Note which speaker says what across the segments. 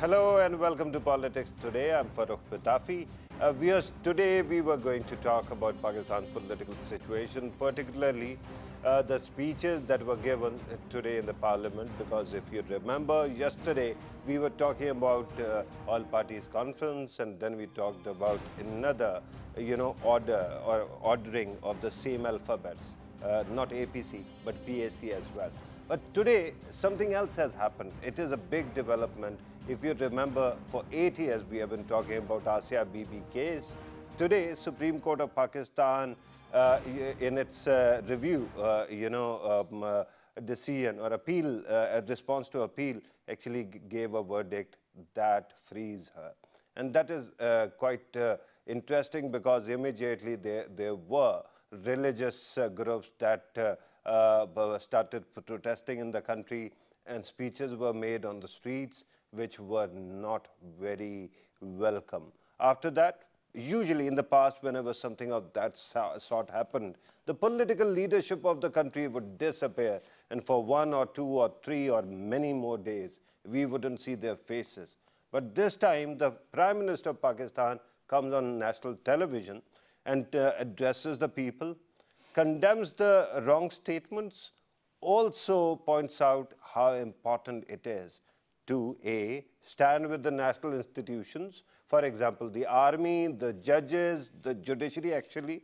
Speaker 1: Hello and welcome to Politics Today. I'm Farhan Dogar. Today we were going to talk about Pakistan's political situation, particularly the speeches that were given today in the parliament, because if you remember, yesterday we were talking about all parties conference, and then we talked about another, ordering of the same alphabets, not APC, but PAC as well. But today, something else has happened. It is a big development. If you remember, for 8 years, we have been talking about Asia Bibi case. Today, Supreme Court of Pakistan, in its review, decision or appeal, a response to appeal, actually gave a verdict that frees her. And that is quite interesting, because immediately there were religious groups that started protesting in the country, and speeches were made on the streets which were not very welcome. After that, usually in the past, whenever something of that sort happened, the political leadership of the country would disappear, and for 1 or 2 or 3 or many more days, we wouldn't see their faces. But this time, the Prime Minister of Pakistan comes on national television and addresses the people, condemns the wrong statements, also points out how important it is to stand with the national institutions, for example, the army, the judges, the judiciary actually,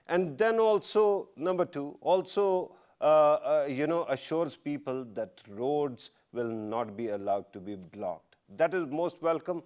Speaker 1: and then also, number 2, also assures people that roads will not be allowed to be blocked. That is most welcome.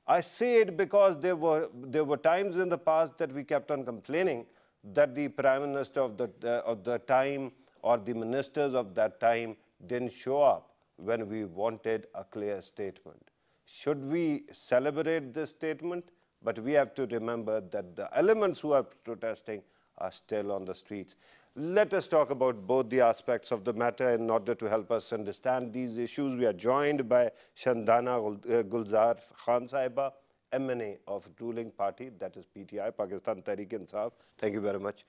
Speaker 1: I say it because there were times in the past that we kept on complaining that the Prime Minister of the time or the ministers of that time didn't show up when we wanted a clear statement. Should we celebrate this statement? But we have to remember that the elements who are protesting are still on the streets. Let us talk about both the aspects of the matter. In order to help us understand these issues, we are joined by Shandana Gulzar Khan Sahiba, MNA of ruling party, that is PTI, Pakistan Tehreek-e-Insaf. Thank you very much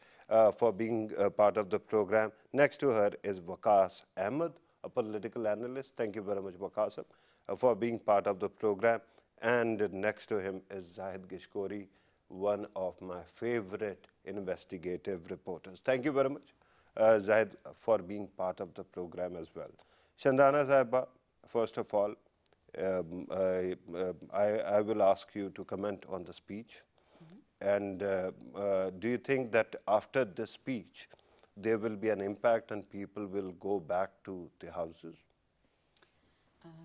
Speaker 1: for being part of the program. Next to her is Waqas Ahmed, a political analyst. Thank you very much, Waqas, for being part of the program. And next to him is Zahid Giskori, one of my favorite investigative reporters. Thank you very much, Zahid, for being part of the program as well. Shandana Sahiba, first of all, I will ask you to comment on the speech. And do you think that after this speech, there will be an impact and people will go back to the houses?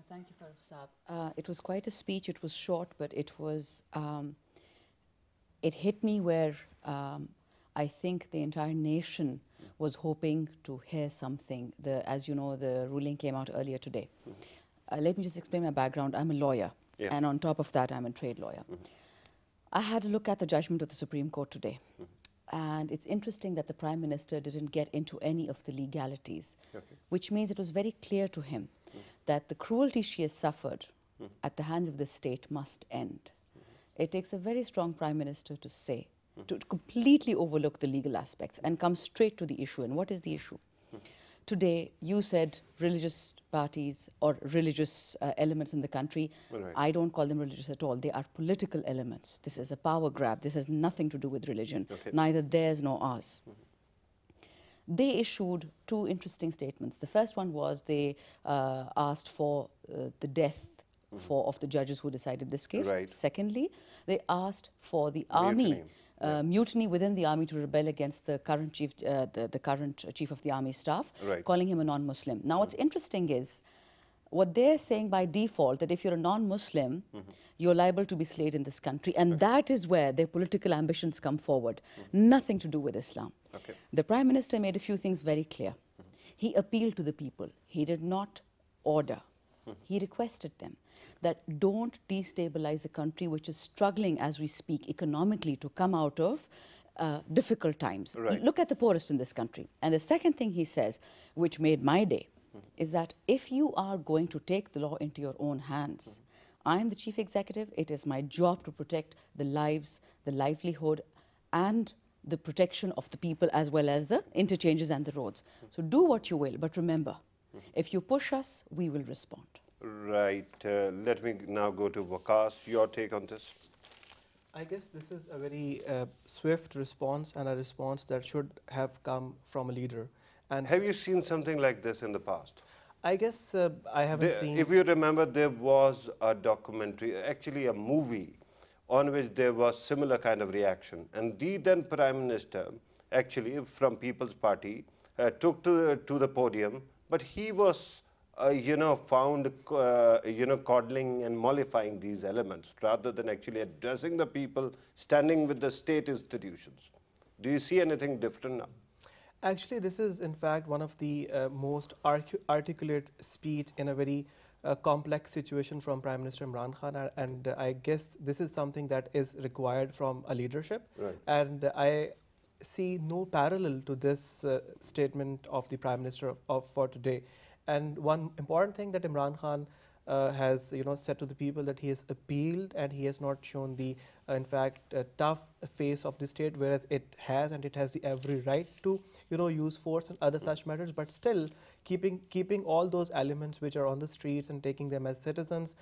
Speaker 2: Thank you, Farhan. It was quite a speech. It was short, but it was, it hit me where I think the entire nation was hoping to hear something. As you know, the ruling came out earlier today. Let me just explain my background. I'm a lawyer, and on top of that, I'm a trade lawyer. I had a look at the judgment of the Supreme Court today. And it's interesting that the Prime Minister didn't get into any of the legalities, which means it was very clear to him that the cruelty she has suffered at the hands of the state must end. It takes a very strong Prime Minister to say, to completely overlook the legal aspects and come straight to the issue. And what is the issue? Today, you said religious parties or religious elements in the country. Right. I don't call them religious at all. They are political elements. This is a power grab. This has nothing to do with religion, neither theirs nor ours. They issued 2 interesting statements. The first one was they asked for the death of the judges who decided this case. Right. Secondly, they asked for the army. Mutiny within the army to rebel against the current chief, the current chief of the army staff, calling him a non-Muslim. Now, what's interesting is what they're saying by default, that if you're a non-Muslim, you're liable to be slayed in this country, and that is where their political ambitions come forward. Nothing to do with Islam. The Prime Minister made a few things very clear. He appealed to the people. He did not order. He requested them that don't destabilize a country which is struggling as we speak economically to come out of difficult times. Right. Look at the poorest in this country. And the second thing he says, which made my day, is that if you are going to take the law into your own hands, I am the chief executive. It is my job to protect the lives, the livelihood, and the protection of the people, as well as the interchanges and the roads. So do what you will, but remember, if you push us, we will respond.
Speaker 1: Right. Let me now go to Waqas. Your take on this?
Speaker 3: I guess this is a very swift response and a response that should have come from a leader. And
Speaker 1: Have you seen something like this in the past?
Speaker 3: I guess I haven't seen.
Speaker 1: If you remember, there was a documentary, actually a movie, on which there was similar kind of reaction. And the then Prime Minister, actually from People's Party, took to the podium, but he was, found, coddling and mollifying these elements rather than actually addressing the people standing with the state institutions. Do you see anything different now?
Speaker 3: Actually, this is in fact one of the most articulate speech in a very complex situation from Prime Minister Imran Khan, and I guess this is something that is required from a leadership.
Speaker 1: Right.
Speaker 3: And I see no parallel to this statement of the Prime Minister for today. And one important thing that Imran Khan has said to the people, that he has appealed and he has not shown the in fact tough face of the state, whereas it has, and it has the every right to use force and other such matters, but still keeping all those elements which are on the streets and taking them as citizens.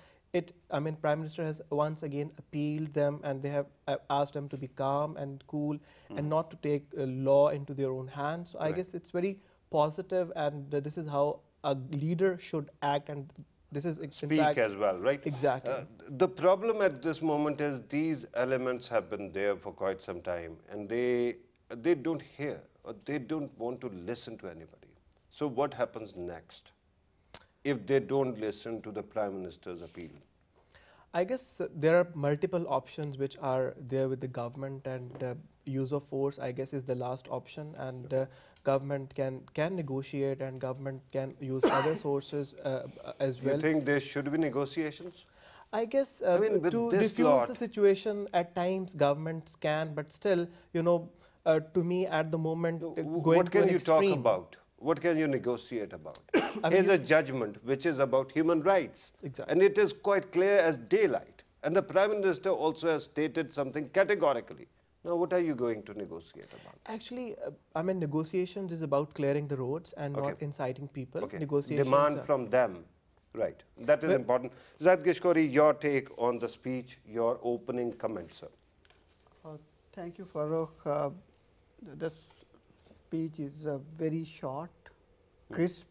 Speaker 3: Prime Minister has once again appealed them, and they have asked them to be calm and cool and not to take law into their own hands. So I guess it's very positive, and this is how a leader should act, and this is
Speaker 1: Speak as well, right?
Speaker 3: Exactly.
Speaker 1: The problem at this moment is these elements have been there for quite some time, and they don't hear, or they don't want to listen to anybody. So what happens next if they don't listen to the Prime Minister's appeal?
Speaker 3: I guess there are multiple options which are there with the government, and use of force, I guess, is the last option, and government can negotiate, and government can use other sources as well.
Speaker 1: You think there should be negotiations?
Speaker 3: I guess to
Speaker 1: this
Speaker 3: diffuse the situation, at times governments can, but still, to me at the moment, going
Speaker 1: what can
Speaker 3: to an
Speaker 1: you
Speaker 3: extreme,
Speaker 1: talk about? What can you negotiate about?
Speaker 3: I mean,
Speaker 1: Here's a judgment which is about human rights.
Speaker 3: Exactly.
Speaker 1: And it is quite clear as daylight. And the Prime Minister also has stated something categorically. Now, what are you going to negotiate about?
Speaker 3: Actually, negotiations is about clearing the roads and
Speaker 1: Okay.
Speaker 3: not inciting people.
Speaker 1: Okay.
Speaker 3: Negotiations
Speaker 1: Demand from them. Right. That is important. Zahid Giskori, your take on the speech, your opening comments, sir.
Speaker 4: Thank you, Farooq. The speech is very short, crisp,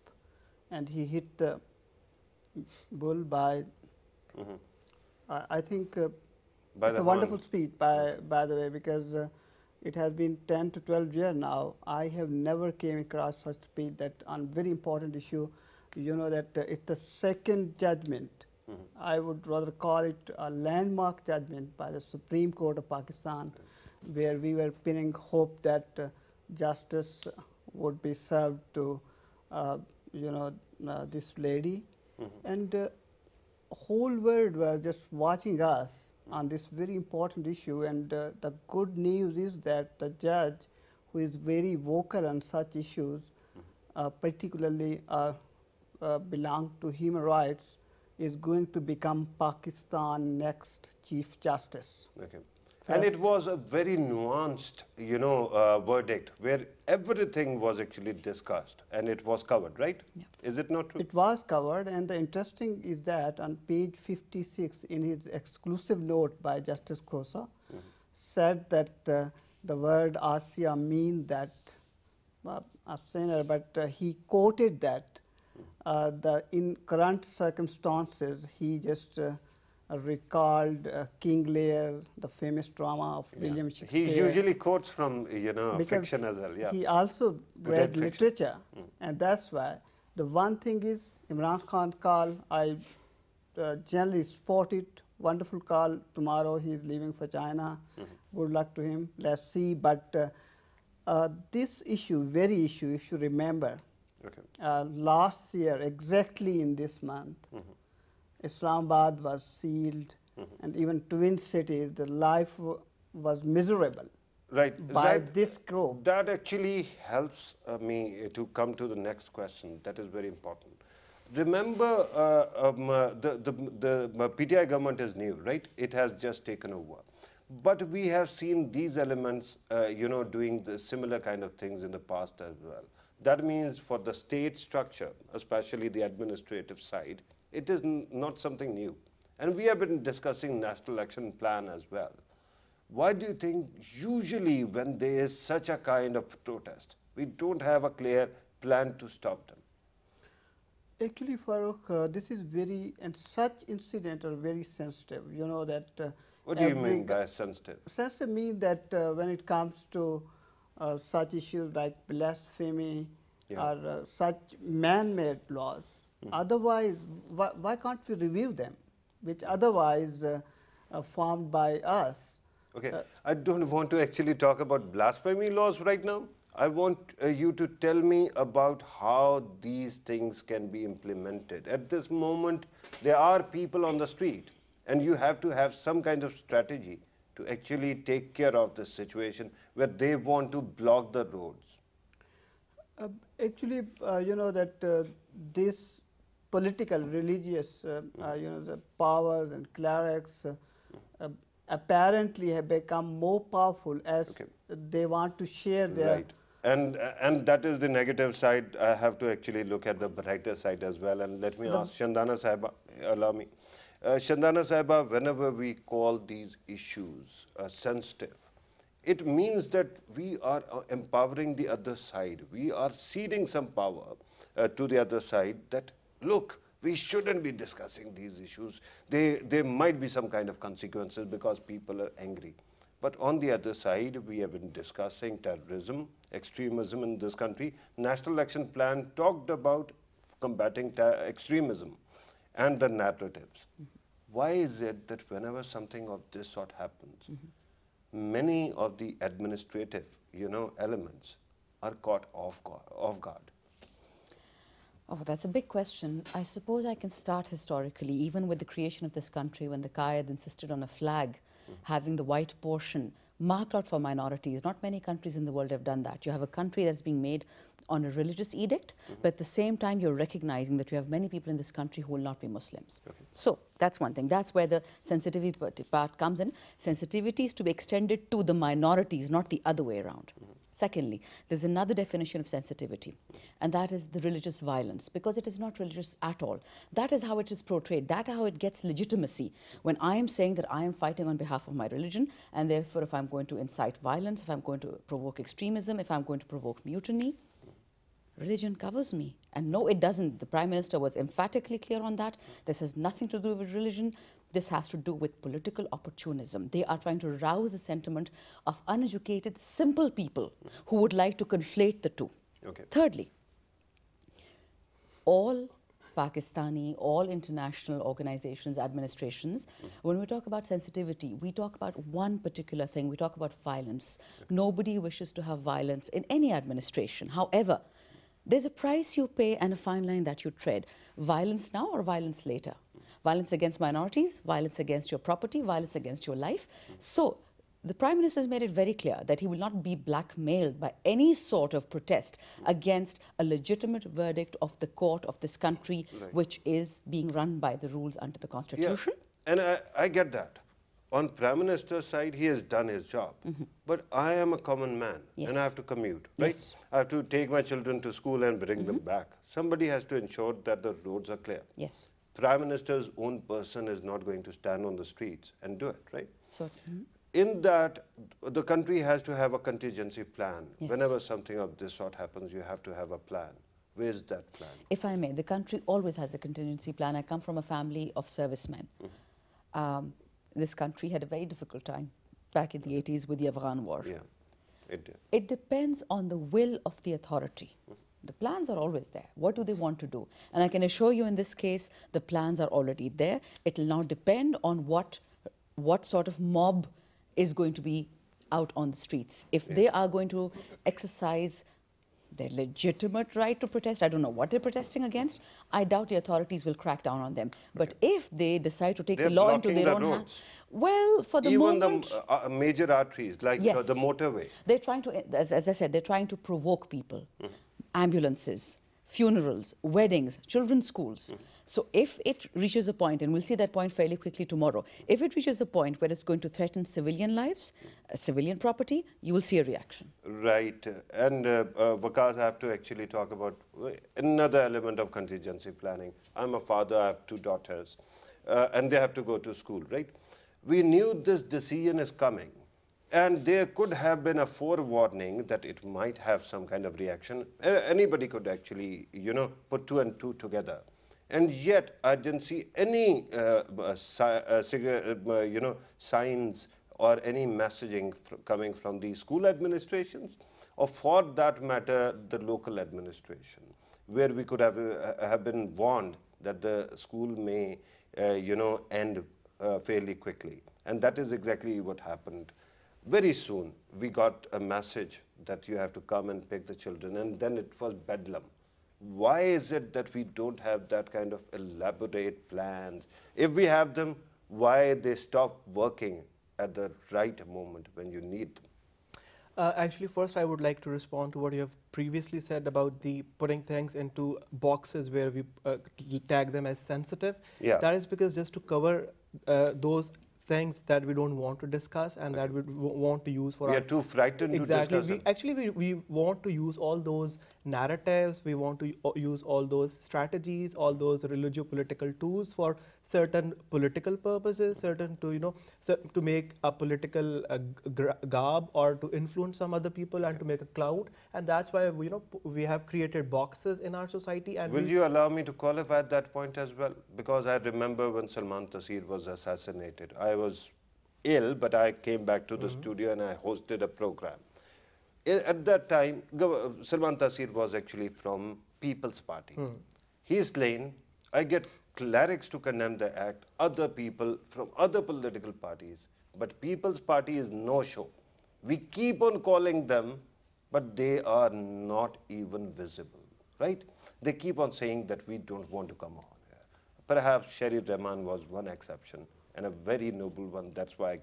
Speaker 4: and he hit the bull by, I think,
Speaker 1: By
Speaker 4: it's
Speaker 1: the
Speaker 4: a wonderful
Speaker 1: horn.
Speaker 4: speech, by the way, because it has been 10 to 12 years now. I have never came across such speech that on very important issue, that it's the second judgment. I would rather call it a landmark judgment by the Supreme Court of Pakistan, where we were pinning hope that justice would be served to, this lady. And whole world was just watching us on this very important issue. And the good news is that the judge, who is very vocal on such issues, particularly belong to human rights, is going to become Pakistan next Chief Justice.
Speaker 1: Okay. And it was a very nuanced, verdict where everything was actually discussed and it was covered, right?
Speaker 2: Yeah.
Speaker 1: Is it not true?
Speaker 4: It was covered, and the interesting is that on page 56 in his exclusive note by Justice Khosa, said that the word Asia mean that a sinner, but he quoted that in current circumstances, he just recalled King Lear, the famous drama of William Shakespeare.
Speaker 1: He usually quotes from,
Speaker 4: Because
Speaker 1: fiction as well, yeah.
Speaker 4: he also read
Speaker 1: fiction.
Speaker 4: literature, and that's why. The one thing is, Imran Khan call, I generally support it. Wonderful call. Tomorrow he is leaving for China. Good luck to him. Let's see. But this issue, very issue, if you remember, last year, exactly in this month, Islamabad was sealed, and even Twin Cities, the life was miserable.
Speaker 1: Right.
Speaker 4: By this group.
Speaker 1: That actually helps me to come to the next question. That is very important. Remember, the PTI government is new, right? It has just taken over. But we have seen these elements, doing the similar kind of things in the past as well. That means for the state structure, especially the administrative side, It is not something new. And we have been discussing National Action Plan as well. Why do you think usually when there is such a kind of protest, we don't have a clear plan to stop them?
Speaker 4: Actually, Farooq, this is very, and such incidents are very sensitive. You know that.
Speaker 1: What do you mean by sensitive?
Speaker 4: Sensitive means that when it comes to such issues like blasphemy or such man-made laws, otherwise, why can't we review them, which otherwise formed by us?
Speaker 1: Okay, I don't want to actually talk about blasphemy laws right now. I want you to tell me about how these things can be implemented. At this moment, there are people on the street, and you have to have some kind of strategy to actually take care of this situation where they want to block the roads.
Speaker 4: Actually, you know that this political, religious, you know, the powers and clerics apparently have become more powerful as they want to share their...
Speaker 1: Right. And that is the negative side. I have to actually look at the brighter side as well. And let me ask Shandana Sahiba, allow me. Shandana Sahiba, whenever we call these issues sensitive, it means that we are empowering the other side. We are ceding some power to the other side that, look, we shouldn't be discussing these issues. There might be some kind of consequences because people are angry. But on the other side, we have been discussing terrorism, extremism in this country. National Action Plan talked about combating extremism and the narratives. Why is it that whenever something of this sort happens, many of the administrative, elements are caught off guard?
Speaker 2: Oh, that's a big question. I suppose I can start historically, even with the creation of this country, when the Qaid insisted on a flag having the white portion marked out for minorities. Not many countries in the world have done that. You have a country that's being made on a religious edict, but at the same time you're recognizing that you have many people in this country who will not be Muslims. So that's one thing. That's where the sensitivity part comes in. Sensitivity is to be extended to the minorities, not the other way around. Secondly, there's another definition of sensitivity, and that is the religious violence, because it is not religious at all. That is how it is portrayed. That's how it gets legitimacy. When I am saying that I am fighting on behalf of my religion, and therefore if I'm going to incite violence, if I'm going to provoke extremism, if I'm going to provoke mutiny, religion covers me. And no, it doesn't. The Prime Minister was emphatically clear on that. This has nothing to do with religion. This has to do with political opportunism. They are trying to rouse the sentiment of uneducated, simple people who would like to conflate the two. Thirdly, all Pakistani, all international organizations, administrations, when we talk about sensitivity, we talk about one particular thing. We talk about violence. Nobody wishes to have violence in any administration. However, there's a price you pay and a fine line that you tread. Violence now or violence later? Violence against minorities, violence against your property, violence against your life. So the Prime Minister has made it very clear that he will not be blackmailed by any sort of protest against a legitimate verdict of the court of this country, which is being run by the rules under the Constitution.
Speaker 1: Yeah. And I get that. On Prime Minister's side, he has done his job. But I am a common man, and I have to commute, right? I have to take my children to school and bring them back. Somebody has to ensure that the roads are clear. Prime Minister's own person is not going to stand on the streets and do it, right?
Speaker 2: So,
Speaker 1: in that, the country has to have a contingency plan. Whenever something of this sort happens, you have to have a plan. Where is that plan?
Speaker 2: If I may, the country always has a contingency plan. I come from a family of servicemen. This country had a very difficult time back in the 80s with the Afghan war.
Speaker 1: Yeah, it did.
Speaker 2: It depends on the will of the authority. The plans are always there. What do they want to do? And I can assure you in this case, the plans are already there. It will now depend on what sort of mob is going to be out on the streets. If they are going to exercise their legitimate right to protest, I don't know what they're protesting against, I doubt the authorities will crack down on them. But if they decide to take the law into their own hands, well, for the moment...
Speaker 1: Even the major arteries, like the motorway.
Speaker 2: They're trying to, as I said, they're trying to provoke people. Ambulances, funerals, weddings, children's schools. So if it reaches a point, and we'll see that point fairly quickly tomorrow, if it reaches a point where it's going to threaten civilian lives, civilian property, you will see a reaction.
Speaker 1: Right. And Waqas, I have to actually talk about another element of contingency planning. I'm a father, I have 2 daughters, and they have to go to school, right? We knew this decision is coming. And there could have been a forewarning that it might have some kind of reaction. Anybody could actually, you know, put 2 and 2 together. And yet, I didn't see any, signs or any messaging coming from the school administrations, or for that matter, the local administration, where we could have been warned that the school may, end fairly quickly. And that is exactly what happened. Very soon, we got a message that you have to come and pick the children, and then it was bedlam. Why is it that we don't have that kind of elaborate plans? If we have them, why they stop working at the right moment when you need them?
Speaker 3: Actually, first I would like to respond to what you have previously said about the putting things into boxes where we tag them as sensitive.
Speaker 1: Yeah.
Speaker 3: That is because just to cover those things that we don't want to discuss and that we want to use for
Speaker 1: we are too frightened to discuss them.
Speaker 3: Actually, we want to use all those narratives, we want to use all those strategies, all those religio-political tools for certain political purposes, certain to, to make a political garb or to influence some other people and to make a cloud. And that's why, we have created boxes in our society. And
Speaker 1: will you allow me to qualify at that point as well? Because I remember when Salman Taseer was assassinated, I was ill, but I came back to the studio and I hosted a program. At that time, Salman Taseer was actually from People's Party. He's slain. I get clerics to condemn the act, other people from other political parties, but People's Party is no-show. We keep on calling them, but they are not even visible, right? They keep on saying that we don't want to come on here. Perhaps Sharif Rahman was one exception, and a very noble one. That's why I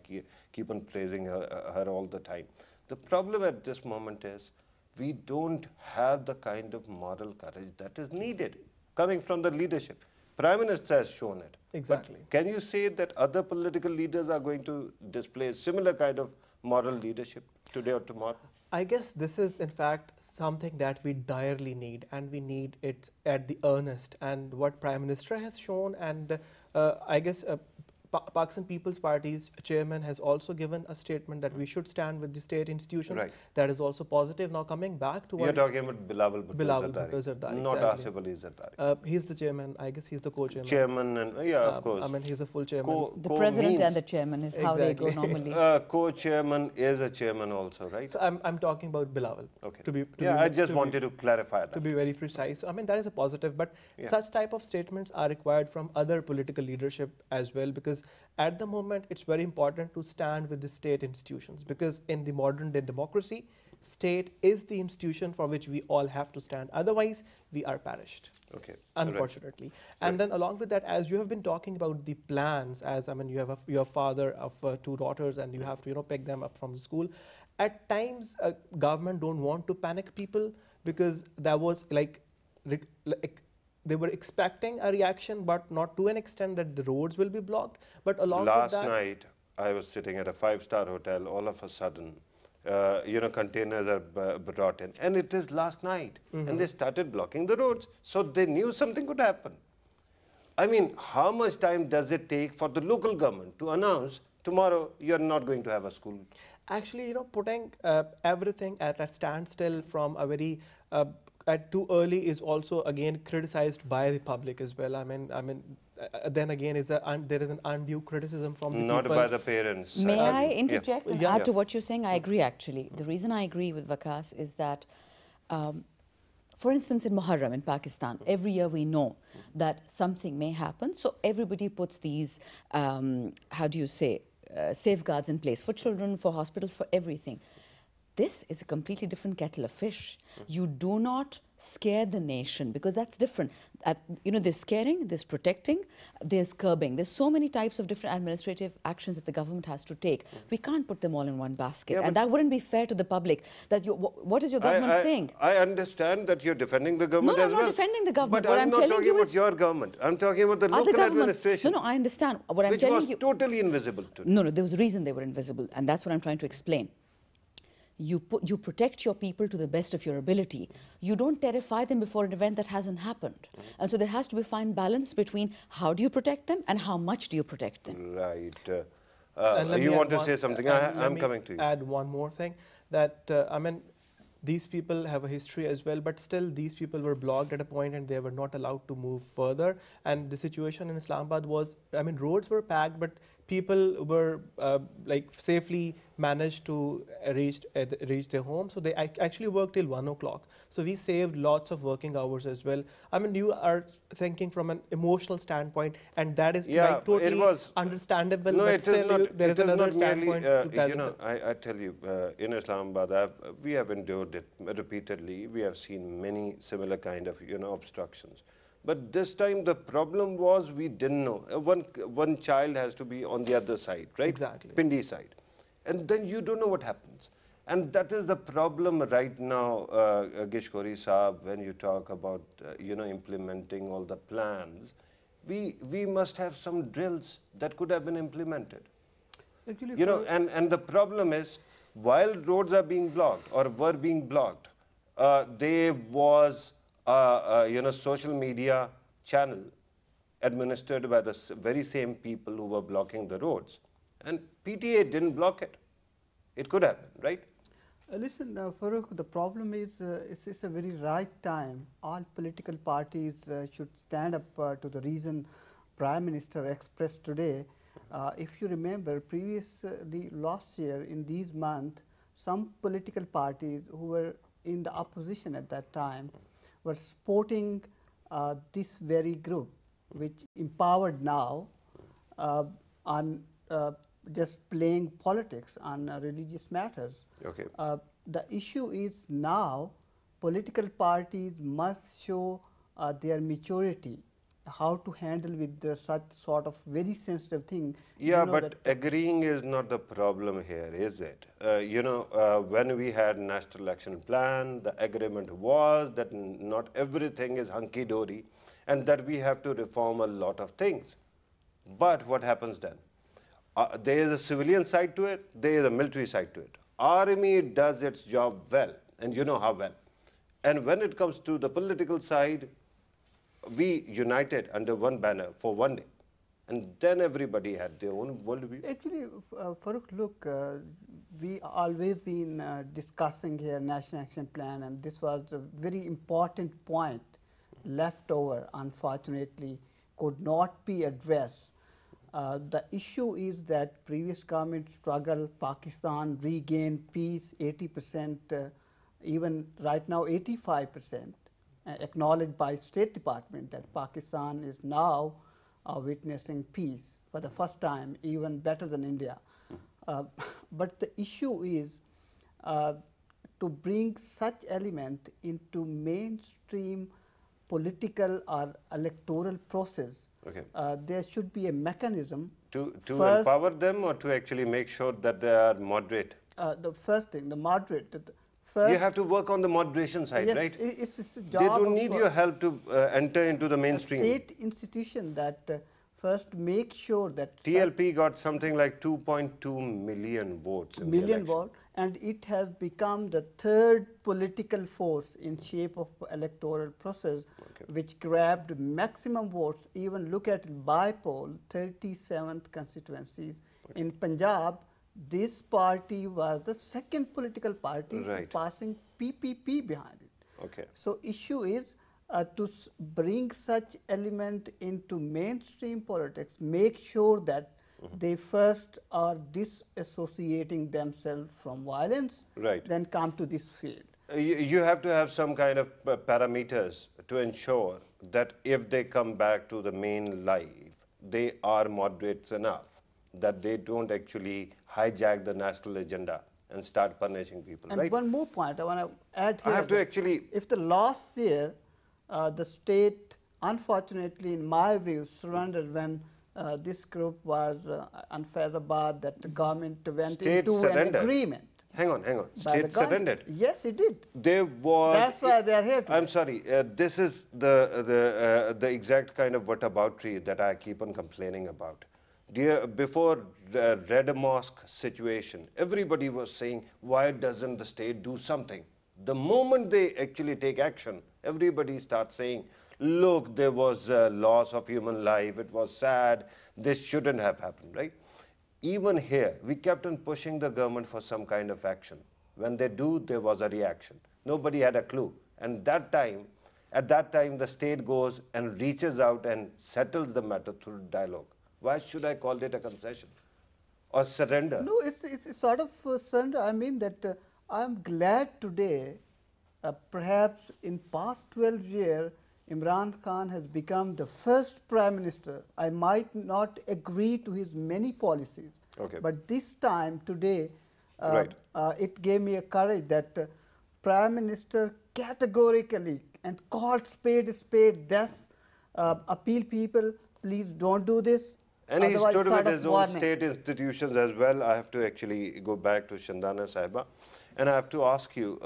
Speaker 1: keep on praising her all the time. The problem at this moment is we don't have the kind of moral courage that is needed coming from the leadership. Prime Minister has shown it.
Speaker 3: Exactly.
Speaker 1: But can you say that other political leaders are going to display similar kind of moral leadership today or tomorrow?
Speaker 3: I guess this is, in fact, something that we direly need, and we need it at the earnest. And what Prime Minister has shown, and I guess Pakistan People's Party's chairman has also given a statement that we should stand with the state institutions.
Speaker 1: Right.
Speaker 3: That is also positive. Now coming back to what...
Speaker 1: You're talking about Bilawal Bhutto
Speaker 3: Zardari,
Speaker 1: not
Speaker 3: exactly.
Speaker 1: Asif Ali Zardari.
Speaker 3: He's the chairman. I guess he's the co-chairman.
Speaker 1: Chairman, and yeah, of course.
Speaker 3: I mean, he's a full chairman.
Speaker 2: The president and the chairman is how they go normally.
Speaker 1: Co-chairman is a chairman also, right?
Speaker 3: So I'm talking about Bilawal.
Speaker 1: Okay. I just wanted to clarify that.
Speaker 3: To be very precise. So, I mean, that is a positive, but such type of statements are required from other political leadership as well, because at the moment, it's very important to stand with the state institutions, because in the modern day democracy, state is the institution for which we all have to stand. Otherwise, we are perished.
Speaker 1: Okay.
Speaker 3: Unfortunately. Right. And then along with that, as you have been talking about the plans, as I mean, you have your father of 2 daughters and you have to, pick them up from the school. At times, government don't want to panic people, because there was like they were expecting a reaction, but not to an extent that the roads will be blocked. But along with that...
Speaker 1: Last night, I was sitting at a 5-star hotel. All of a sudden, containers are brought in. And it is last night. And they started blocking the roads. So they knew something could happen. I mean, how much time does it take for the local government to announce, tomorrow you're not going to have a school?
Speaker 3: Actually, putting everything at a standstill from a very... too early is also again criticized by the public as well. I mean, then again, there is an undue criticism from the
Speaker 1: people. Not by the parents.
Speaker 2: May I interject and add to what you're saying? I agree, actually. The reason I agree with Waqas is that, for instance, in Muharram in Pakistan, every year we know that something may happen. So everybody puts these, safeguards in place for children, for hospitals, for everything. This is a completely different kettle of fish. You do not scare the nation, because that's different. You know, there's scaring, there's protecting, there's curbing. There's so many types of different administrative actions that the government has to take. We can't put them all in one basket.
Speaker 1: Yeah,
Speaker 2: and that wouldn't be fair to the public. That what is your government saying?
Speaker 1: I understand that you're defending the government
Speaker 2: No,
Speaker 1: as well.
Speaker 2: I'm not defending the government.
Speaker 1: But
Speaker 2: What
Speaker 1: I'm
Speaker 2: I'm
Speaker 1: not
Speaker 2: telling
Speaker 1: talking
Speaker 2: you
Speaker 1: about
Speaker 2: is
Speaker 1: your government. I'm talking about the
Speaker 2: other
Speaker 1: local
Speaker 2: governments.
Speaker 1: administration.
Speaker 2: No, I understand. What I'm
Speaker 1: which
Speaker 2: telling
Speaker 1: was
Speaker 2: you,
Speaker 1: totally invisible to
Speaker 2: No, there was a reason they were invisible, and that's what I'm trying to explain. You protect your people to the best of your ability. You don't terrify them before an event that hasn't happened. And so there has to be a fine balance between how do you protect them and how much do you protect them.
Speaker 1: Right.
Speaker 3: And
Speaker 1: You want to say something? I'm coming to you.
Speaker 3: Add one more thing, that I mean, these people have a history as well, but still these people were blocked at a point and they were not allowed to move further. And the situation in Islamabad was, I mean, roads were packed, but people were like safely managed to reach their home. So they actually worked till 1 o'clock. So we saved lots of working hours as well. I mean, you are thinking from an emotional standpoint, and that is like totally understandable.
Speaker 1: No,
Speaker 3: but still there is another standpoint to tell
Speaker 1: you know, I tell you, in Islamabad, we have endured it repeatedly. We have seen many similar kind of, you know, obstructions. But this time the problem was we didn't know. One child has to be on the other side, right?
Speaker 3: Exactly.
Speaker 1: Pindi side. And then you don't know what happens. And that is the problem right now, Giskori Saab, when you talk about, you know, implementing all the plans. We must have some drills that could have been implemented. Actually, you know, and the problem is, while roads are being blocked or were being blocked, there was you know, social media channel administered by the very same people who were blocking the roads. And PTA didn't block it. It could have been, right?
Speaker 4: Listen, Farooq, the problem is it's a very right time. All political parties should stand up to the reason Prime Minister expressed today. If you remember, previously last year in these months, some political parties who were in the opposition at that time were supporting this very group, which empowered now on just playing politics on religious matters.
Speaker 1: Okay.
Speaker 4: The issue is now political parties must show their maturity, how to handle with such sort of very sensitive thing.
Speaker 1: Yeah, you know, but agreeing is not the problem here, is it? You know, when we had National Action Plan, the agreement was that not everything is hunky-dory and that we have to reform a lot of things. But what happens then? There is a civilian side to it, there is a military side to it. Army does its job well, and you know how well. And when it comes to the political side, we united under one banner for one day. And then everybody had their own worldview.
Speaker 4: Actually, Farooq, look, we always been discussing here National Action Plan, and this was a very important point left over, unfortunately, could not be addressed. The issue is that previous government struggle, Pakistan regained peace, 80%, even right now 85%, acknowledged by State Department that Pakistan is now witnessing peace for the first time, even better than India. But the issue is to bring such element into mainstream political or electoral process.
Speaker 1: Okay.
Speaker 4: There should be a mechanism
Speaker 1: to empower them, or to actually make sure that they are moderate?
Speaker 4: The first thing, the moderate.
Speaker 1: You have to work on the moderation side,
Speaker 4: yes,
Speaker 1: right?
Speaker 4: It's a job.
Speaker 1: They don't need your help to enter into the mainstream.
Speaker 4: A state institution that first make sure that
Speaker 1: TLP got something like 2.2 million votes.
Speaker 4: Million votes, and it has become the third political force in shape of electoral process, which grabbed maximum votes. Even look at by poll, 37th constituencies. In Punjab, this party was the second political party surpassing PPP behind it.
Speaker 1: Okay.
Speaker 4: So issue is to bring such element into mainstream politics, make sure that they first are disassociating themselves from violence, then come to this field.
Speaker 1: You have to have some kind of parameters to ensure that if they come back to the main life, they are moderates enough, that they don't actually hijack the national agenda and start punishing people,
Speaker 4: And
Speaker 1: right?
Speaker 4: one more point I want to add here.
Speaker 1: I have to actually...
Speaker 4: If the last year, the state, unfortunately, in my view, surrendered when this group was on Faizabad, that the government went
Speaker 1: State
Speaker 4: into
Speaker 1: surrendered.
Speaker 4: an agreement.
Speaker 1: Hang on.
Speaker 4: by the
Speaker 1: State
Speaker 4: government.
Speaker 1: surrendered.
Speaker 4: Yes, it did.
Speaker 1: There was...
Speaker 4: That's why they are here today.
Speaker 1: I'm sorry. This is the exact kind of whataboutry that I keep on complaining about. Before the Red Mosque situation, everybody was saying, why doesn't the state do something? The moment they actually take action, everybody starts saying, look, there was a loss of human life, it was sad, this shouldn't have happened, right? Even here, we kept on pushing the government for some kind of action. When they do, there was a reaction. Nobody had a clue. And at that time, the state goes and reaches out and settles the matter through dialogue. Why should I call it a concession or surrender?
Speaker 4: No, it's sort of surrender. I mean that I'm glad today, perhaps in past 12 years, Imran Khan has become the first Prime Minister. I might not agree to his many policies, but this time today, it gave me a courage that Prime Minister categorically and called spade a spade. Thus, appeal people, please don't do this.
Speaker 1: And he stood with his own state institutions as well. I have to actually go back to Shandana Sahiba, and I have to ask you,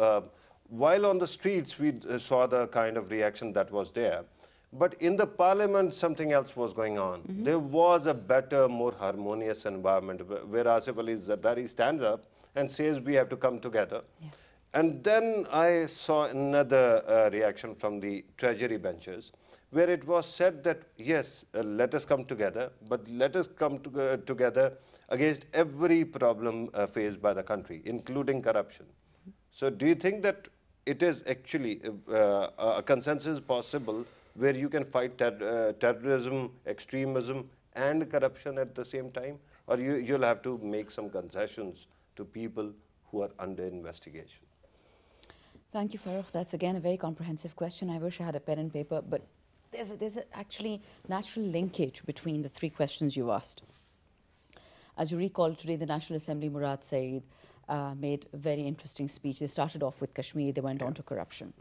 Speaker 1: while on the streets we saw the kind of reaction that was there, but in the parliament something else was going on. There was a better, more harmonious environment where Asif Ali Zardari stands up and says we have to come together.
Speaker 2: Yes.
Speaker 1: And then I saw another reaction from the treasury benches, where it was said that, yes, let us come together, but let us come together against every problem faced by the country, including corruption. So do you think that it is actually a consensus possible where you can fight terrorism, extremism, and corruption at the same time? Or you'll have to make some concessions to people who are under investigation?
Speaker 2: Thank you, Farooq. That's again a very comprehensive question. I wish I had a pen and paper, but there's actually natural linkage between the three questions you asked. As you recall, today the National Assembly, Murad Saeed, made a very interesting speech. They started off with Kashmir, they went on to corruption.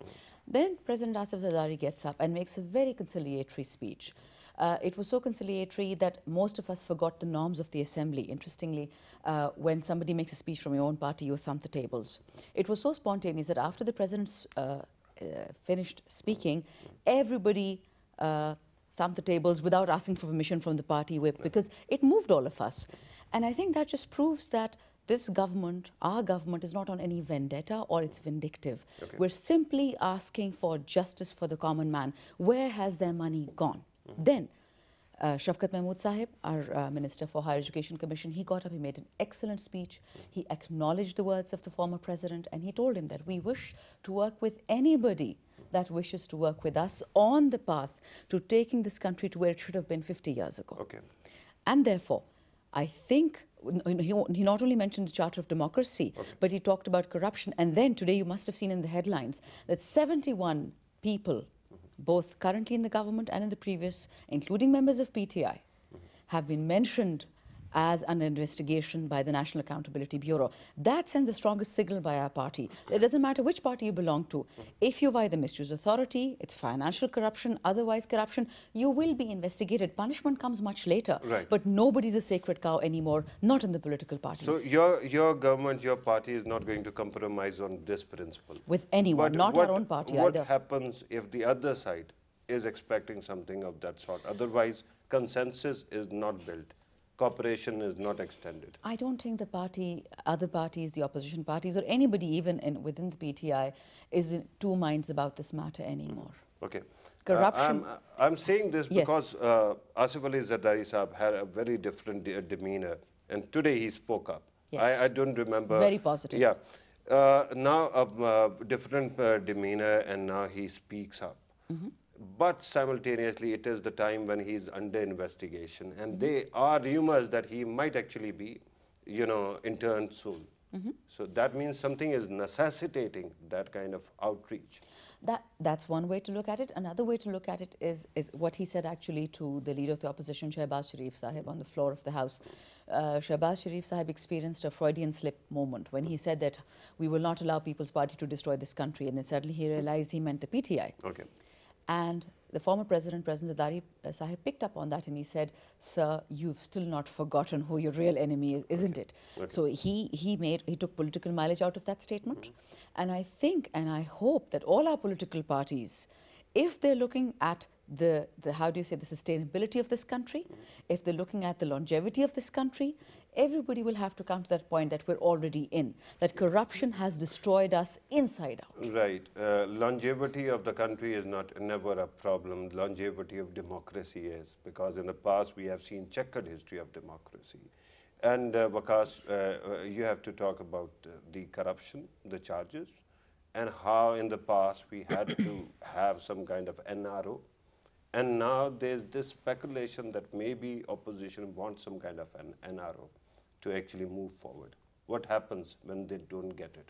Speaker 2: Then President Asif Zardari gets up and makes a very conciliatory speech. It was so conciliatory that most of us forgot the norms of the assembly. Interestingly, when somebody makes a speech from your own party, you thump the tables. It was so spontaneous that after the president finished speaking, everybody thumped the tables without asking for permission from the party whip, because it moved all of us. And I think that just proves that this government, our government, is not on any vendetta or it's vindictive. We're simply asking for justice for the common man. Where has their money gone? Then, Shafkat Mahmood Sahib, our Minister for Higher Education Commission, he got up, he made an excellent speech. He acknowledged the words of the former president, and he told him that we wish to work with anybody that wishes to work with us on the path to taking this country to where it should have been 50 years ago. And therefore, I think he not only mentioned the Charter of Democracy, but he talked about corruption. And then today you must have seen in the headlines that 71 people, both currently in the government and in the previous, including members of PTI, have been mentioned as an investigation by the National Accountability Bureau. That sends the strongest signal by our party. It doesn't matter which party you belong to. If you've either misused authority, it's financial corruption, otherwise corruption, you will be investigated. Punishment comes much later. But nobody's a sacred cow anymore, not in the political parties.
Speaker 1: So your government, your party is not going to compromise on this principle?
Speaker 2: With anyone, not our own party either.
Speaker 1: What happens if the other side is expecting something of that sort? Otherwise, consensus is not built. Cooperation is not extended.
Speaker 2: I don't think the party, other parties, the opposition parties, or anybody even within the PTI is in two minds about this matter anymore.
Speaker 1: Corruption. I'm saying this because Asif Ali Zardari Sahab had a very different demeanor, and today he spoke up. I don't remember.
Speaker 2: Very positive.
Speaker 1: Now a different demeanor, and now he speaks up. But simultaneously, it is the time when he is under investigation, and there are rumors that he might actually be, interned soon. So that means something is necessitating that kind of outreach.
Speaker 2: That's one way to look at it. Another way to look at it is what he said actually to the leader of the opposition, Shehbaz Sharif Sahib, on the floor of the House. Shahbaz Sharif Sahib experienced a Freudian slip moment when he said that we will not allow People's Party to destroy this country, and then suddenly he realized he meant the PTI.
Speaker 1: Okay.
Speaker 2: And the former President Zardari Sahib picked up on that and he said, sir, you've still not forgotten who your real enemy is, isn't it?
Speaker 1: Okay.
Speaker 2: So he took political mileage out of that statement. And I think and I hope that all our political parties, if they're looking at the how do you say, the sustainability of this country, if they're looking at the longevity of this country, everybody will have to come to that point that we're already in, that corruption has destroyed us inside out.
Speaker 1: Right. Longevity of the country is never a problem. Longevity of democracy is, because in the past we have seen checkered history of democracy. And Waqas, you have to talk about the corruption, the charges, and how in the past we had to have some kind of NRO. And now there's this speculation that maybe opposition wants some kind of an NRO to actually move forward. What happens when they don't get it?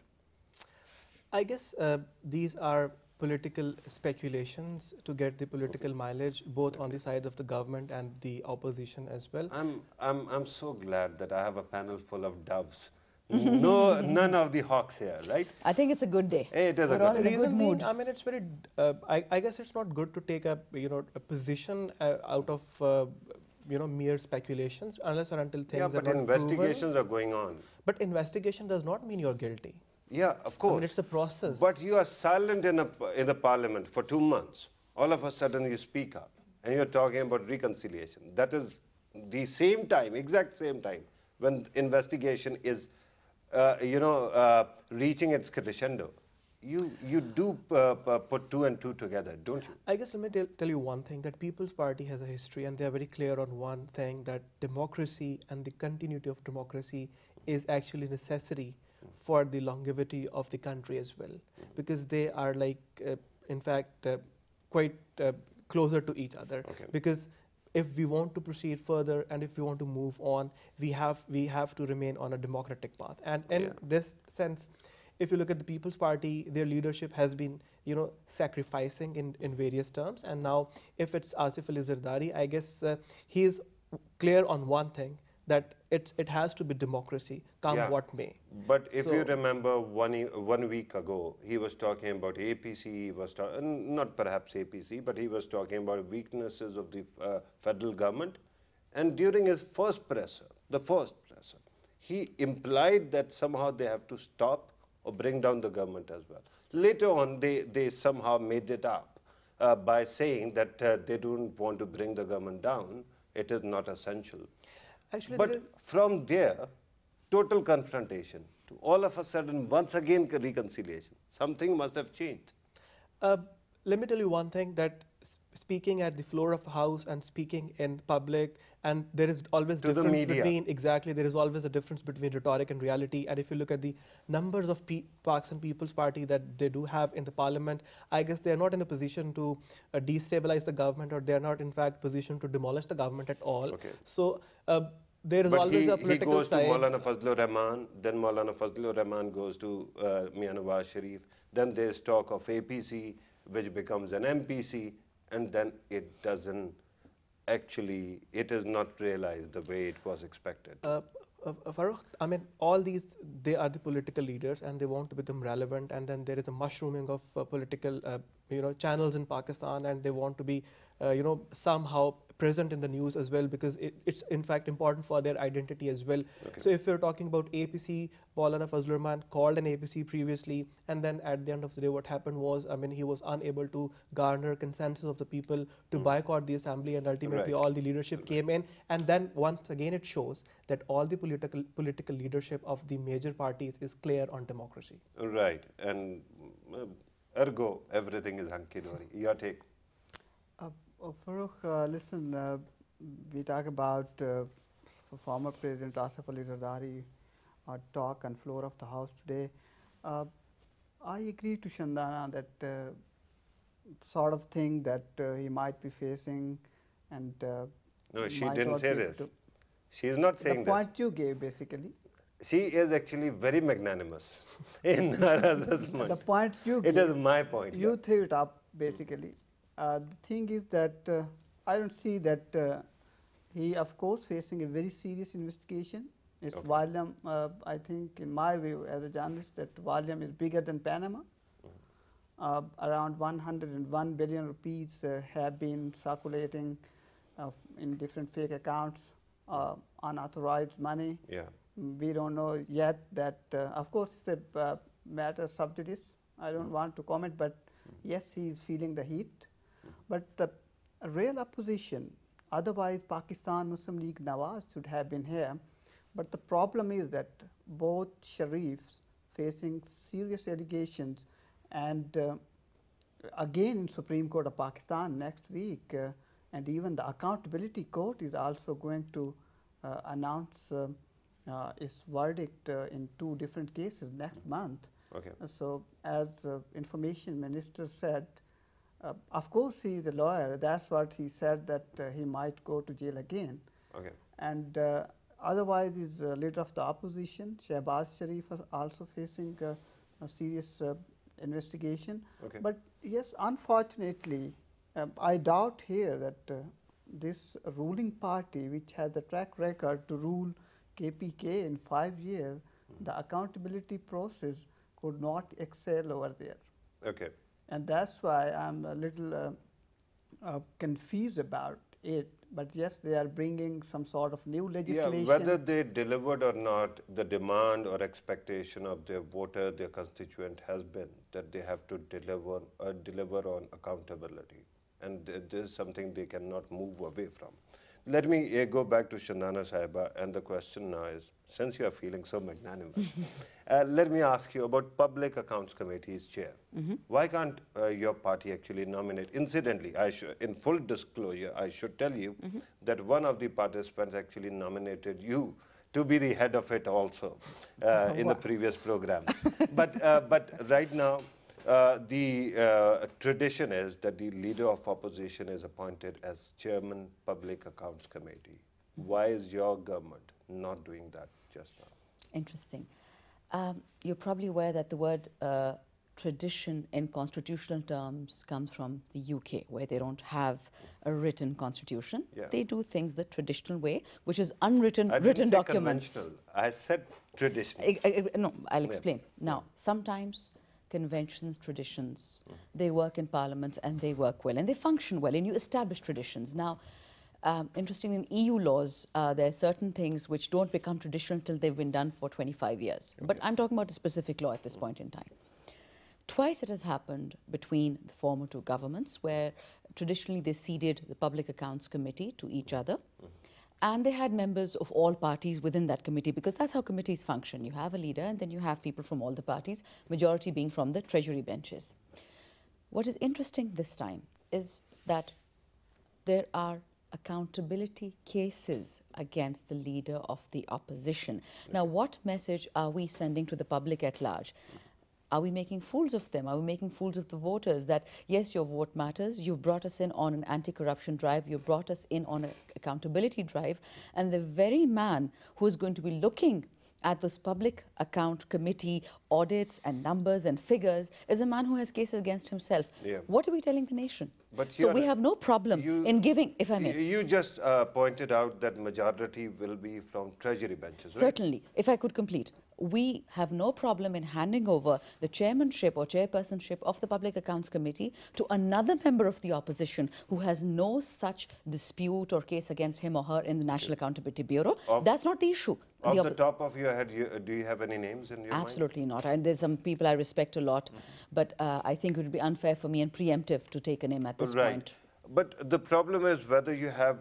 Speaker 3: I guess these are political speculations to get the political mileage, both on the side of the government and the opposition as well.
Speaker 1: I'm so glad that I have a panel full of doves. No, none of the hawks here, right?
Speaker 2: I think it's a good day.
Speaker 1: It is
Speaker 2: We're
Speaker 1: a
Speaker 2: all
Speaker 1: good
Speaker 2: in
Speaker 1: day.
Speaker 2: a good mood.
Speaker 3: I mean, it's very. I guess it's not good to take a a position out of mere speculations unless or until things are
Speaker 1: but
Speaker 3: not
Speaker 1: investigations
Speaker 3: proven.
Speaker 1: are going on.
Speaker 3: But investigation does not mean you're guilty.
Speaker 1: Yeah, of course.
Speaker 3: I mean, it's a process.
Speaker 1: But you are silent in the parliament for 2 months. All of a sudden you speak up and you're talking about reconciliation. That is the same time, exact same time, when investigation is, reaching its crescendo. You do put 2 and 2 together, don't you?
Speaker 3: I guess let me tell you one thing, that People's Party has a history and they are very clear on one thing, that democracy and the continuity of democracy is actually necessary for the longevity of the country as well, because they are like, in fact, quite closer to each other.
Speaker 1: Okay.
Speaker 3: Because if we want to proceed further and if we want to move on, we have to remain on a democratic path. And in this sense, if you look at the People's Party, their leadership has been, sacrificing in various terms. And now, if it's Asif Ali Zardari, I guess he is clear on one thing, that it has to be democracy, come what may.
Speaker 1: But if you remember 1 week ago, he was talking about APC, he was not perhaps APC, but he was talking about weaknesses of the federal government. And during his first presser, he implied that somehow they have to stop or bring down the government as well. Later on, they somehow made it up by saying that they don't want to bring the government down, it is not essential.
Speaker 3: Actually,
Speaker 1: but from there, total confrontation to all of a sudden, once again, reconciliation. Something must have changed.
Speaker 3: Let me tell you one thing, that speaking at the floor of a house and speaking in public, and there is always difference between, there is always a difference between rhetoric and reality. And if you look at the numbers of Pakistan People's Party that they do have in the parliament, I guess they are not in a position to destabilize the government, or they are not in fact positioned to demolish the government at all.
Speaker 1: Okay.
Speaker 3: So there is always a political side.
Speaker 1: He goes to Maulana Fazlur Rahman, then Maulana Fazlur Rahman goes to Mian Nawaz Sharif, then there's talk of APC, which becomes an MPC, and then it doesn't actually, it is not realized the way it was expected.
Speaker 3: Farooq, I mean, all these, they are the political leaders and they want to become relevant, and then there is a mushrooming of political, channels in Pakistan, and they want to be, somehow present in the news as well, because it's in fact important for their identity as well. Okay. So if you're talking about APC, Maulana Fazlur Rahman called an APC previously, and then at the end of the day what happened was, I mean, he was unable to garner consensus of the people to boycott the assembly, and ultimately all the leadership came in, and then once again it shows that all the political leadership of the major parties is clear on democracy.
Speaker 1: Right, and ergo everything is hunky-dory. Your take?
Speaker 4: Farooq, listen, we talk about former President Asif Ali Zardari talk on floor of the House today. I agree to Shandana that sort of thing that he might be facing, and
Speaker 1: no, she didn't say this. She is not saying this.
Speaker 4: The point you gave, basically.
Speaker 1: She is actually very magnanimous in her assessment.
Speaker 4: The point you gave.
Speaker 1: It is my point.
Speaker 4: You threw it up, basically. The thing is that I don't see that He, of course, facing a very serious investigation. Its
Speaker 1: Okay.
Speaker 4: volume, I think, in my view, as a journalist, that volume is bigger than Panama. Around 101 billion rupees have been circulating in different fake accounts, unauthorized money.
Speaker 1: Yeah.
Speaker 4: We don't know yet that, of course, it's a matter sub judice. I don't want to comment, but yes, he is feeling the heat. But the real opposition, otherwise Pakistan Muslim League Nawaz should have been here. But the problem is that both Sharifs facing serious allegations, and again in Supreme Court of Pakistan next week, and even the Accountability Court is also going to announce its verdict in 2 different cases next month.
Speaker 1: Okay.
Speaker 4: So as Information Minister said, of course he is a lawyer, that's what he said, that he might go to jail again.
Speaker 1: Okay.
Speaker 4: And otherwise is leader of the opposition, Shehbaz Sharif, are also facing a serious investigation.
Speaker 1: Okay.
Speaker 4: But yes, unfortunately, I doubt here that this ruling party, which has the track record to rule KPK in 5 years, the accountability process could not excel over there.
Speaker 1: Okay.
Speaker 4: And that's why I'm a little confused about it. But yes, they are bringing some sort of new legislation.
Speaker 1: Yeah, whether they delivered or not, the demand or expectation of their voter, their constituent has been that they have to deliver on accountability. And this is something they cannot move away from. Let me go back to Shandana Sahiba, and the question now is, since you are feeling so magnanimous, let me ask you about Public Accounts Committee's chair. Why can't your party actually nominate? Incidentally, in full disclosure, I should tell you that one of the participants actually nominated you to be the head of it also in the previous program. But right now, the tradition is that the leader of opposition is appointed as chairman Public Accounts Committee. Why is your government not doing that just now?
Speaker 2: Interesting. You're probably aware that the word tradition in constitutional terms comes from the UK, where they don't have a written constitution.
Speaker 1: Yeah.
Speaker 2: They do things the traditional way, which is unwritten
Speaker 1: I didn't
Speaker 2: written
Speaker 1: say
Speaker 2: documents.
Speaker 1: conventional. I said traditional.
Speaker 2: No, I'll explain. Now, sometimes conventions, traditions, they work in parliaments and they work well and they function well and you establish traditions. Now, interesting, in EU laws, there are certain things which don't become traditional till they've been done for 25 years. Okay. But I'm talking about a specific law at this point in time. Twice it has happened between the former 2 governments where traditionally they ceded the Public Accounts Committee to each other. And they had members of all parties within that committee, because that's how committees function. You have a leader and then you have people from all the parties, majority being from the treasury benches. What is interesting this time is that there are accountability cases against the leader of the opposition. Now, what message are we sending to the public at large? Are we making fools of them? Are we making fools of the voters that, yes, your vote matters, you've brought us in on an anti-corruption drive, you've brought us in on an accountability drive, and the very man who is going to be looking at those public account committee audits and numbers and figures is a man who has cases against himself. Yeah. What are we telling the nation? But so we have no problem in giving, if I may.
Speaker 1: You just pointed out that majority will be from treasury benches, right?
Speaker 2: Certainly. If I could complete. We have no problem in handing over the chairmanship or chairpersonship of the Public Accounts Committee to another member of the opposition who has no such dispute or case against him or her in the National Accountability Bureau. That's not the issue.
Speaker 1: Off the top of your head, do you have any names in your mind?
Speaker 2: Absolutely not. And there's some people I respect a lot, but I think it would be unfair for me and preemptive to take a name at this point.
Speaker 1: But the problem is whether you have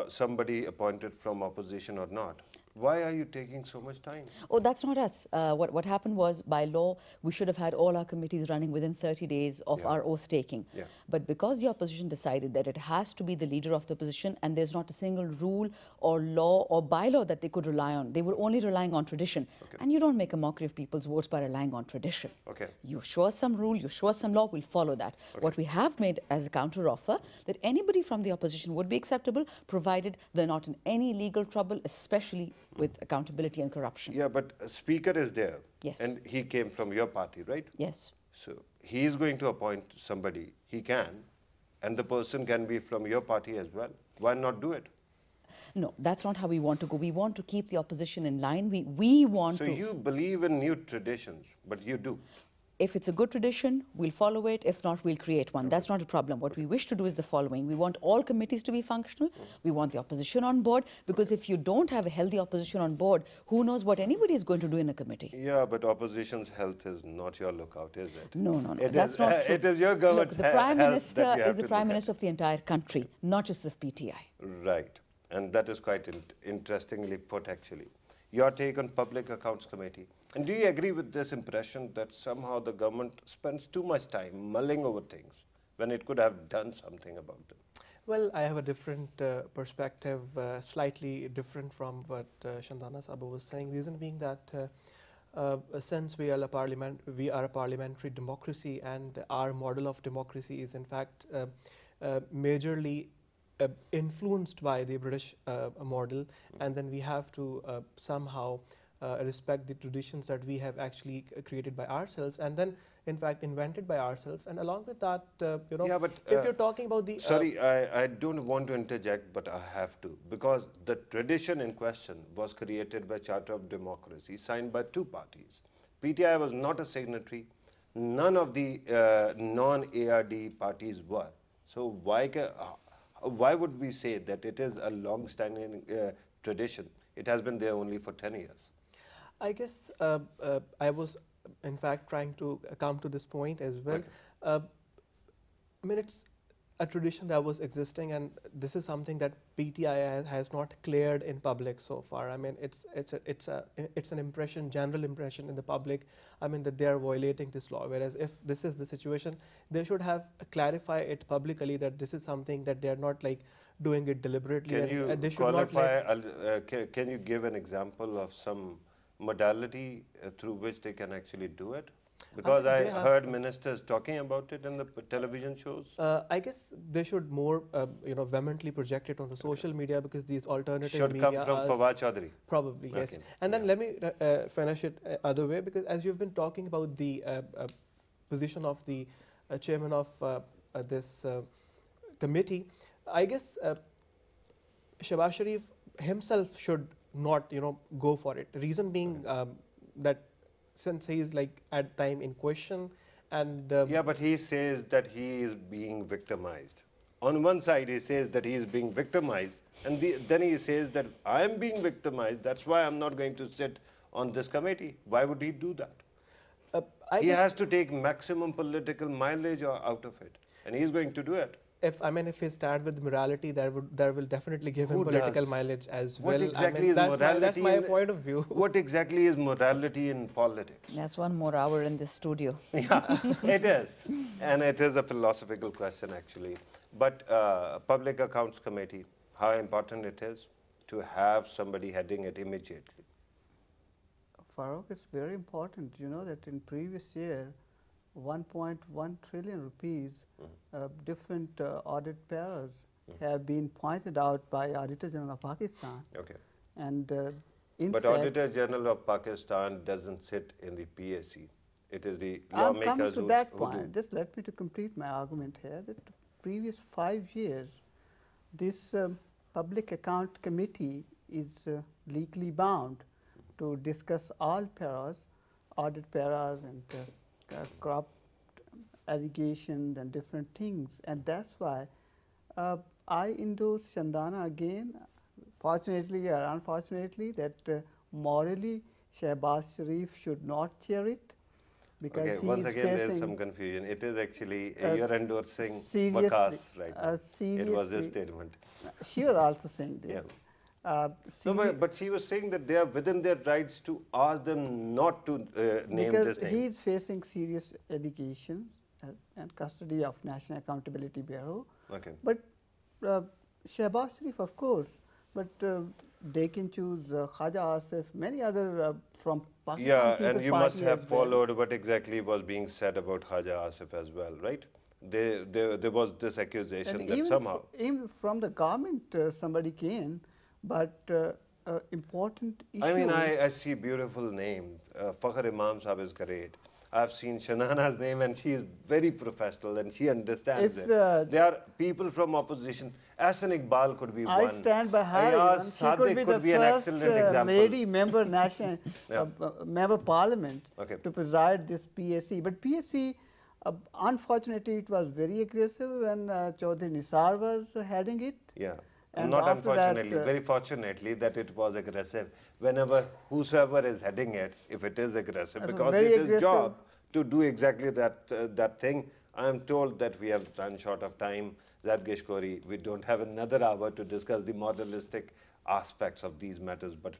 Speaker 1: somebody appointed from opposition or not. Why are you taking so much time?
Speaker 2: Oh, that's not us. What happened was, by law, we should have had all our committees running within 30 days of our oath taking. But because the opposition decided that it has to be the leader of the opposition and there's not a single rule or law or bylaw that they could rely on, they were only relying on tradition. And you don't make a mockery of people's votes by relying on tradition. You show us some rule, you show us some law, we'll follow that. What we have made as a counter offer, that anybody from the opposition would be acceptable, provided they're not in any legal trouble, especially with accountability and corruption.
Speaker 1: Yeah, but a speaker is there.
Speaker 2: Yes.
Speaker 1: And he came from your party, right?
Speaker 2: Yes.
Speaker 1: So he is going to appoint somebody. He can. And the person can be from your party as well. Why not do it?
Speaker 2: No, that's not how we want to go. We want to keep the opposition in line. We want
Speaker 1: So
Speaker 2: to...
Speaker 1: you believe in new traditions, but you do.
Speaker 2: If it's a good tradition, we'll follow it. If not, we'll create one. That's not a problem. What we wish to do is the following. We want all committees to be functional. We want the opposition on board, because if you don't have a healthy opposition on board, who knows what anybody is going to do in a committee?
Speaker 1: Yeah, but opposition's health is not your lookout, is it?
Speaker 2: No,
Speaker 1: That's not true. It is your government.
Speaker 2: Look, the Prime Minister is the Prime Minister of the entire country, not just of PTI.
Speaker 1: Right. And that is quite interestingly put, actually. Your take on Public Accounts Committee. And do you agree with this impression that somehow the government spends too much time mulling over things when it could have done something about them?
Speaker 3: Well, I have a different perspective, slightly different from what Shandana Saba was saying. Reason being that since we are a parliamentary democracy, and our model of democracy is in fact majorly influenced by the British model, and then we have to somehow respect the traditions that we have actually created by ourselves, and then in fact invented by ourselves. And along with that, you know,
Speaker 1: yeah, but,
Speaker 3: if you're talking about the...
Speaker 1: sorry, I don't want to interject, but I have to, because the tradition in question was created by Charter of Democracy, signed by two parties. PTI was not a signatory. None of the non-ARD parties were. So why would we say that it is a long-standing tradition? It has been there only for 10 years.
Speaker 3: I guess I was, in fact, trying to come to this point as well. Okay. I mean, it's a tradition that was existing, and this is something that PTI has not cleared in public so far. I mean, it's an impression, general impression in the public. I mean, that they are violating this law. Whereas if this is the situation, they should have clarify it publicly that this is something that they are not like doing it deliberately.
Speaker 1: Can you
Speaker 3: they should
Speaker 1: qualify? Can you give an example of some modality through which they can actually do it? Because I heard ministers talking about it in the television shows.
Speaker 3: I guess they should more, vehemently project it on the social media, because these alternative
Speaker 1: should
Speaker 3: media
Speaker 1: come from Fawad Chaudhry.
Speaker 3: Probably, yes.
Speaker 1: Okay.
Speaker 3: And then let me finish it other way, because as you've been talking about the position of the chairman of this committee, I guess Shehbaz Sharif himself should not, go for it. Reason being that since he is like at time in question, and
Speaker 1: yeah, but he says that he is being victimized. On one side, he says that he is being victimized, and then he says that I am being victimized. That's why I'm not going to sit on this committee. Why would he do that? He has to take maximum political mileage out of it, and he's going to do it.
Speaker 3: If he starts with morality, that will definitely give him political mileage as well.
Speaker 1: What exactly is morality?
Speaker 3: That's my point of view.
Speaker 1: What exactly is morality in politics?
Speaker 2: That's one more hour in this studio.
Speaker 1: Yeah, it is. And it is a philosophical question, actually. But Public Accounts Committee, how important it is to have somebody heading it immediately?
Speaker 4: Farooq, it's very important. You know that in previous year, 1.1 trillion rupees different audit paras have been pointed out by Auditor General of Pakistan.
Speaker 1: Okay.
Speaker 4: And
Speaker 1: but Auditor General of Pakistan doesn't sit in the PAC. It is the lawmakers
Speaker 4: I'm coming to that
Speaker 1: who
Speaker 4: point.
Speaker 1: do.
Speaker 4: Just let me to complete my argument here that the previous 5 years, this Public Account Committee is legally bound to discuss all paras, audit paras and crop allegations and different things, and that's why I endorse Shandana again, fortunately or unfortunately, that morally Shehbaz Sharif should not chair it, because
Speaker 1: okay,
Speaker 4: he
Speaker 1: once
Speaker 4: is
Speaker 1: again
Speaker 4: facing
Speaker 1: there is some confusion. It is actually you're endorsing
Speaker 4: seriously,
Speaker 1: Waqas right now. It was his statement.
Speaker 4: She was also saying that.
Speaker 1: Yeah. No, but she was saying that they are within their rights to ask them not to name this name.
Speaker 4: Because he is facing serious allegations and custody of National Accountability Bureau.
Speaker 1: Okay.
Speaker 4: But Shehbaz Sharif, of course, but they can choose Khaja Asif, many other from Pakistan.
Speaker 1: Yeah, and you must
Speaker 4: Party
Speaker 1: have followed what exactly was being said about Khaja Asif as well, right? There was this accusation
Speaker 4: and
Speaker 1: that
Speaker 4: even
Speaker 1: somehow...
Speaker 4: even from the government somebody came, but important issue...
Speaker 1: I mean, I see beautiful names. Fakhr Imam Sahib is great. I've seen Shandana's name, and she is very professional and she understands
Speaker 4: If,
Speaker 1: it. There are people from opposition. Ahsan Iqbal could be one.
Speaker 4: I stand by her.
Speaker 1: Ayaz
Speaker 4: Even. She
Speaker 1: Sadiq
Speaker 4: could be the
Speaker 1: an
Speaker 4: first
Speaker 1: excellent example.
Speaker 4: lady member national member parliament
Speaker 1: Okay.
Speaker 4: to preside this PSC. But PSC, unfortunately, it was very aggressive when Chaudhry Nisar was heading it.
Speaker 1: Yeah.
Speaker 4: And
Speaker 1: Not
Speaker 4: after
Speaker 1: unfortunately,
Speaker 4: that,
Speaker 1: very fortunately that it was aggressive. Whenever whosoever is heading it, if it is aggressive,
Speaker 4: That's
Speaker 1: because
Speaker 4: very
Speaker 1: it is
Speaker 4: aggressive.
Speaker 1: job to do exactly that thing. I am told that we have run short of time. Zahid Giskori, we don't have another hour to discuss the moralistic aspects of these matters, but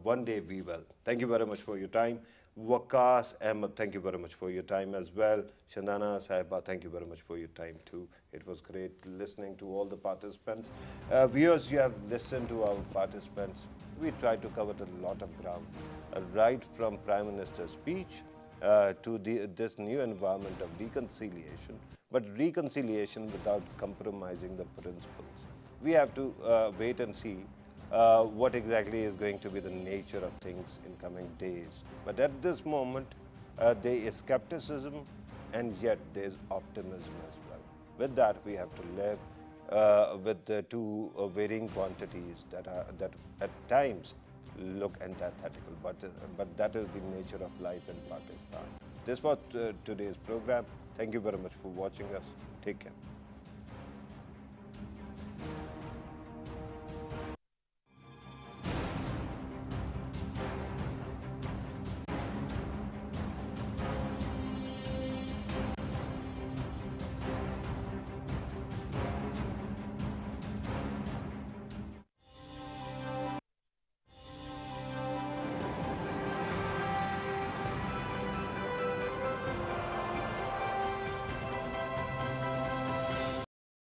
Speaker 1: one day we will. Thank you very much for your time. Waqas, Ahmed, thank you very much for your time as well. Shandana, Sahiba, thank you very much for your time too. It was great listening to all the participants. Viewers, you have listened to our participants. We tried to cover a lot of ground, right from Prime Minister's speech to this new environment of reconciliation, but reconciliation without compromising the principles. We have to wait and see what exactly is going to be the nature of things in coming days. But at this moment, there is skepticism and yet there is optimism as well. With that, we have to live with the two varying quantities that at times look antithetical, but that is the nature of life in Pakistan. This was today's program. Thank you very much for watching us. Take care.